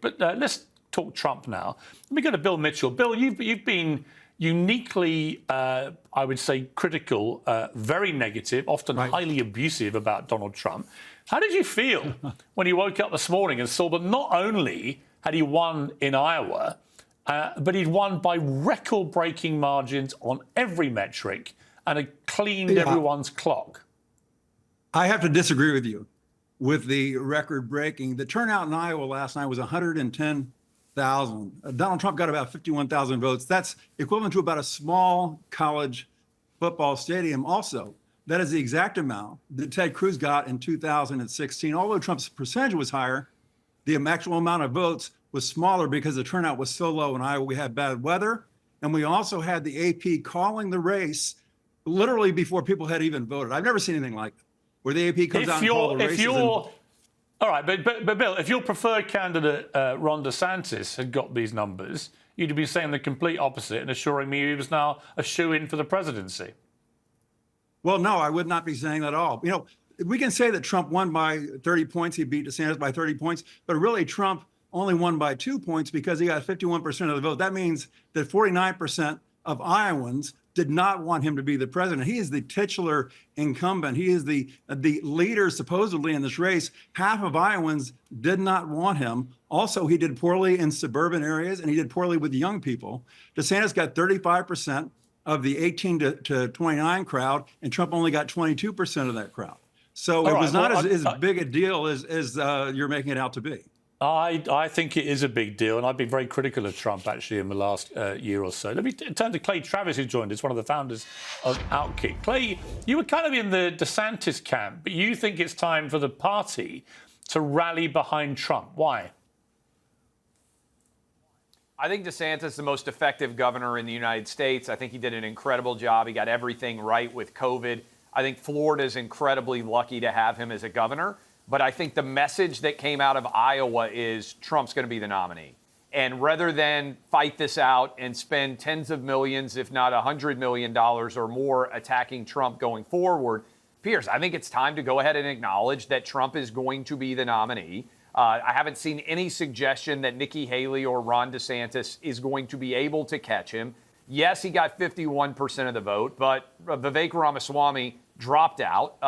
But let's talk Trump now. Let me go to Bill Mitchell. Bill, you've been uniquely, I would say, critical, very negative, often highly abusive about Donald Trump. How did you feel when you woke up this morning and saw that not only had he won in Iowa, but he'd won by record-breaking margins on every metric and had cleaned everyone's clock? I have to disagree with you with the record-breaking. The turnout in Iowa last night was 110,000. Donald Trump got about 51,000 votes. That's equivalent to about a small college football stadium also. That is the exact amount that Ted Cruz got in 2016. Although Trump's percentage was higher, the actual amount of votes was smaller because the turnout was so low in Iowa. We had bad weather, and we also had the AP calling the race literally before people had even voted. I've never seen anything like it, where the AP comes out and calls the races. All right, but Bill, if your preferred candidate, Ron DeSantis, had got these numbers, you'd be saying the complete opposite and assuring me he was now a shoo-in for the presidency. Well, no, I would not be saying that at all. You know, we can say that Trump won by 30 points. He beat DeSantis by 30 points. But really, Trump only won by 2 points because he got 51% of the vote. That means that 49% of Iowans did not want him to be the president. He is the titular incumbent. He is the leader, supposedly, in this race. Half of Iowans did not want him. Also, he did poorly in suburban areas, and he did poorly with young people. DeSantis got 35% of the 18 to 29 crowd, and Trump only got 22% of that crowd. So it was not as big a deal as you're making it out to be. I think it is a big deal, and I've been very critical of Trump, actually, in the last year or so. Let me turn to Klay Travis, who joined us, one of the founders of OutKick. Klay, you were kind of in the DeSantis camp, but you think it's time for the party to rally behind Trump. Why? I think DeSantis is the most effective governor in the United States. I think he did an incredible job. He got everything right with COVID. I think Florida is incredibly lucky to have him as a governor. But I think the message that came out of Iowa is Trump's going to be the nominee. And rather than fight this out and spend tens of millions, if not $100 million or more attacking Trump going forward, Piers, I think it's time to go ahead and acknowledge that Trump is going to be the nominee. I haven't seen any suggestion that Nikki Haley or Ron DeSantis is going to be able to catch him. Yes, he got 51% of the vote, but Vivek Ramaswamy dropped out.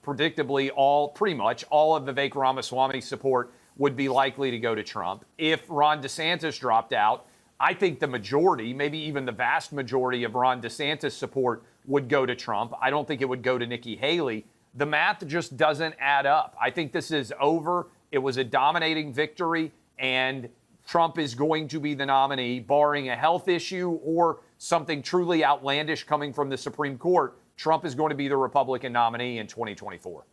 Predictably, pretty much all of Vivek Ramaswamy's support would be likely to go to Trump. If Ron DeSantis dropped out, I think the majority, maybe even the vast majority of Ron DeSantis support would go to Trump. I don't think it would go to Nikki Haley. The math just doesn't add up. I think this is over. It was a dominating victory, and Trump is going to be the nominee, barring a health issue or something truly outlandish coming from the Supreme Court. Trump is going to be the Republican nominee in 2024.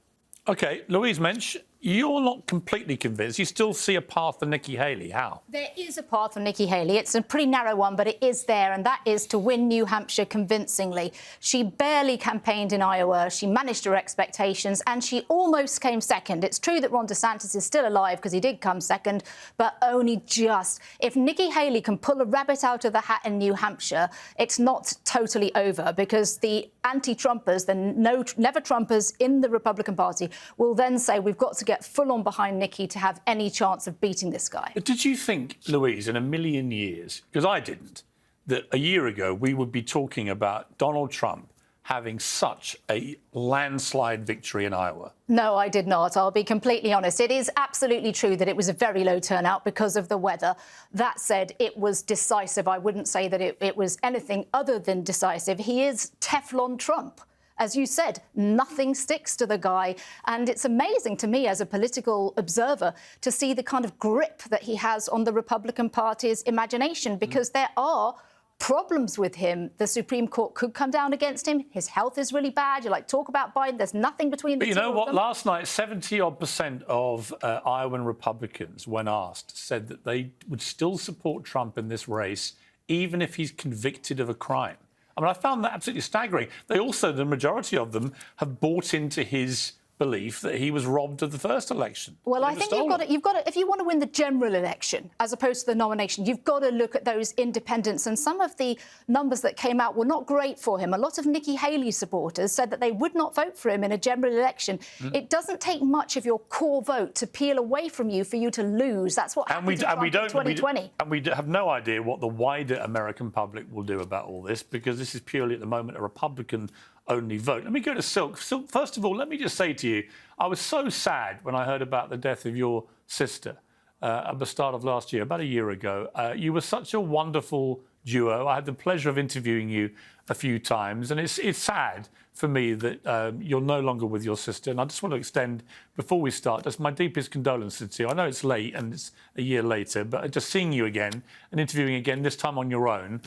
OK, Louise Mensch, you're not completely convinced. You still see a path for Nikki Haley. How? There is a path for Nikki Haley. It's a pretty narrow one, but it is there, and that is to win New Hampshire convincingly. She barely campaigned in Iowa. She managed her expectations, and she almost came second. It's true that Ron DeSantis is still alive because he did come second, but only just. If Nikki Haley can pull a rabbit out of the hat in New Hampshire, it's not totally over, because the anti-Trumpers, the never-Trumpers in the Republican Party, will then say we've got to get full on behind Nikki to have any chance of beating this guy. But did you think, Louise, in a million years, because I didn't, that a year ago we would be talking about Donald Trump having such a landslide victory in Iowa? No, I did not. I'll be completely honest. It is absolutely true that it was a very low turnout because of the weather. That said, it was decisive. I wouldn't say that it was anything other than decisive. He is Teflon Trump. As you said, nothing sticks to the guy. And it's amazing to me as a political observer to see the kind of grip that he has on the Republican Party's imagination, because there are problems with him. The Supreme Court could come down against him. His health is really bad. You talk about Biden. There's nothing between the two of them. But you know what? Last night, 70-odd% of Iowan Republicans, when asked, said that they would still support Trump in this race, even if he's convicted of a crime. I mean, I found that absolutely staggering. They also, the majority of them, have bought into his belief that he was robbed of the first election. Well, I think you've got to, if you want to win the general election as opposed to the nomination, you've got to look at those independents. And some of the numbers that came out were not great for him. A lot of Nikki Haley supporters said that they would not vote for him in a general election. It doesn't take much of your core vote to peel away from you for you to lose. That's what happened to Trump in 2020. And we have no idea what the wider American public will do about all this, because this is purely at the moment a Republican-only vote. Let me go to Silk. Silk, first of all, let me just say to you, I was so sad when I heard about the death of your sister at the start of last year, about a year ago. You were such a wonderful duo. I had the pleasure of interviewing you a few times, and it's sad for me that you're no longer with your sister. And I just want to extend, before we start, just my deepest condolences to you. I know it's late and it's a year later, but just seeing you again and interviewing again, this time on your own,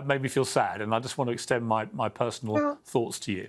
made me feel sad. And I just want to extend my personal thoughts to you.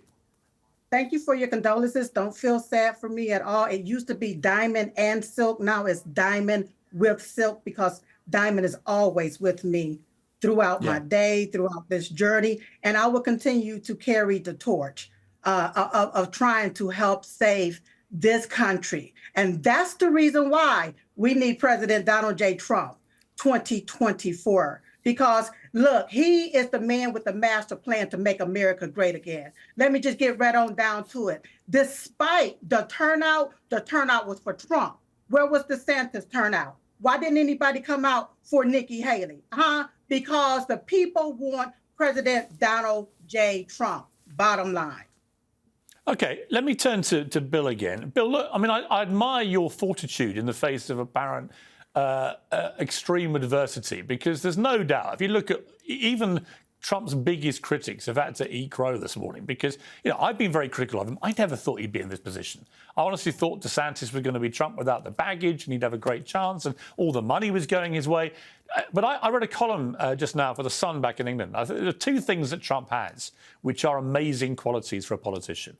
Thank you for your condolences. Don't feel sad for me at all. It used to be Diamond and Silk. Now it's Diamond with Silk, because Diamond is always with me throughout my day, throughout this journey. And I will continue to carry the torch of trying to help save this country. And that's the reason why we need President Donald J. Trump 2024. Because, look, he is the man with the master plan to make America great again. Let me just get right on down to it. Despite the turnout was for Trump. Where was DeSantis turnout? Why didn't anybody come out for Nikki Haley? Because the people want President Donald J. Trump, bottom line. OK, let me turn to Bill again. Bill, look, I mean, I admire your fortitude in the face of apparent extreme adversity, because there's no doubt, if you look at even Trump's biggest critics have had to eat crow this morning, because, I've been very critical of him. I never thought he'd be in this position. I honestly thought DeSantis was going to be Trump without the baggage and he'd have a great chance and all the money was going his way. But I read a column just now for The Sun back in England. I think there are two things that Trump has which are amazing qualities for a politician.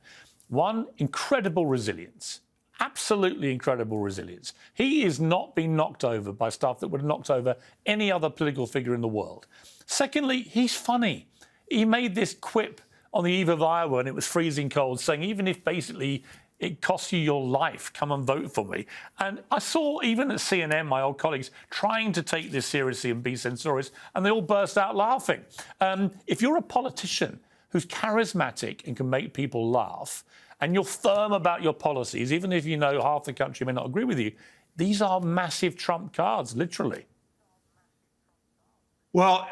One, incredible resilience. Absolutely incredible resilience. He is not being knocked over by stuff that would have knocked over any other political figure in the world. Secondly, he's funny. He made this quip on the eve of Iowa, and it was freezing cold, saying, even if basically it costs you your life, come and vote for me. And I saw even at CNN, my old colleagues, trying to take this seriously and be censorious, and they all burst out laughing. If you're a politician who's charismatic and can make people laugh, and you're firm about your policies, even if you know half the country may not agree with you, these are massive Trump cards, literally. Well,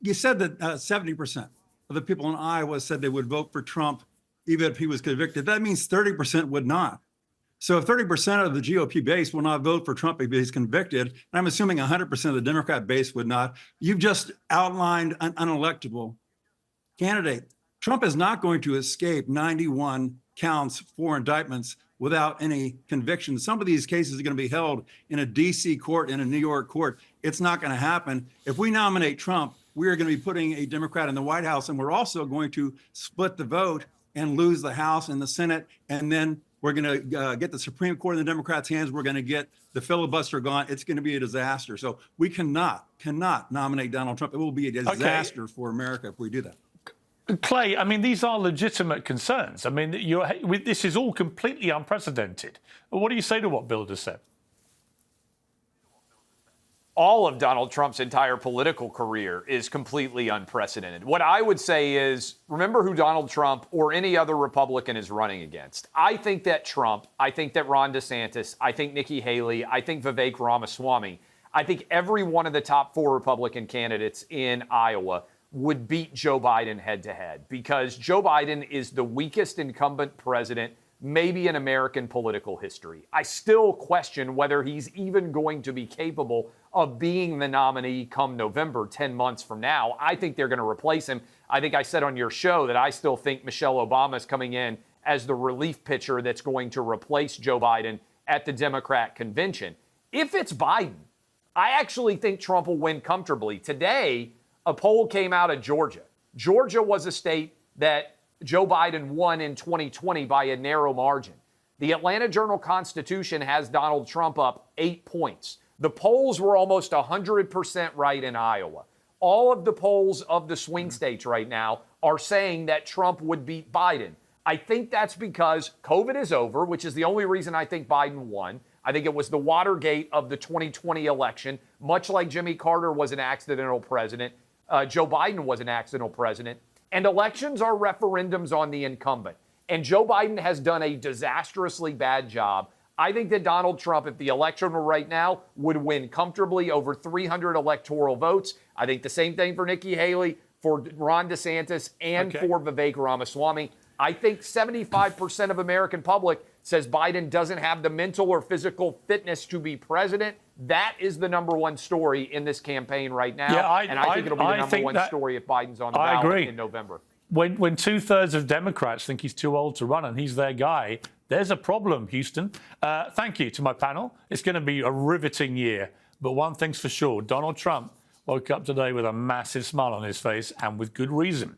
you said that 70% of the people in Iowa said they would vote for Trump even if he was convicted. That means 30% would not. So if 30% of the GOP base will not vote for Trump if he's convicted, and I'm assuming 100% of the Democrat base would not, you've just outlined an unelectable candidate. Trump is not going to escape 91 counts for indictments without any conviction. Some of these cases are going to be held in a D.C. court, in a New York court. It's not going to happen. If we nominate Trump, we are going to be putting a Democrat in the White House, and we're also going to split the vote and lose the House and the Senate. And then we're going to get the Supreme Court in the Democrats' hands. We're going to get the filibuster gone. It's going to be a disaster. So we cannot nominate Donald Trump. It will be a disaster for America if we do that. Klay, I mean, these are legitimate concerns. I mean, this is all completely unprecedented. What do you say to what Bill just said? All of Donald Trump's entire political career is completely unprecedented. What I would say is, remember who Donald Trump or any other Republican is running against. I think that Trump, I think that Ron DeSantis, I think Nikki Haley, I think Vivek Ramaswamy, I think every one of the top 4 Republican candidates in Iowa would beat Joe Biden head-to-head, because Joe Biden is the weakest incumbent president maybe in American political history. I still question whether he's even going to be capable of being the nominee come November, 10 months from now. I think they're going to replace him. I think I said on your show that I still think Michelle Obama is coming in as the relief pitcher that's going to replace Joe Biden at the Democrat convention. If it's Biden, I actually think Trump will win comfortably. Today, a poll came out of Georgia. Georgia was a state that Joe Biden won in 2020 by a narrow margin. The Atlanta Journal-Constitution has Donald Trump up 8 points. The polls were almost 100% right in Iowa. All of the polls of the swing states right now are saying that Trump would beat Biden. I think that's because COVID is over, which is the only reason I think Biden won. I think it was the Watergate of the 2020 election, much like Jimmy Carter was an accidental president. Joe Biden was an accidental president. And elections are referendums on the incumbent. And Joe Biden has done a disastrously bad job. I think that Donald Trump, if the election were right now, would win comfortably over 300 electoral votes. I think the same thing for Nikki Haley, for Ron DeSantis, and for Vivek Ramaswamy. I think 75% of American public says Biden doesn't have the mental or physical fitness to be president. That is the number one story in this campaign right now. Yeah, I think it'll be the number one story if Biden's on the ballot in November. When 2/3 of Democrats think he's too old to run and he's their guy, there's a problem, Houston. Thank you to my panel. It's going to be a riveting year. But one thing's for sure, Donald Trump woke up today with a massive smile on his face, and with good reason.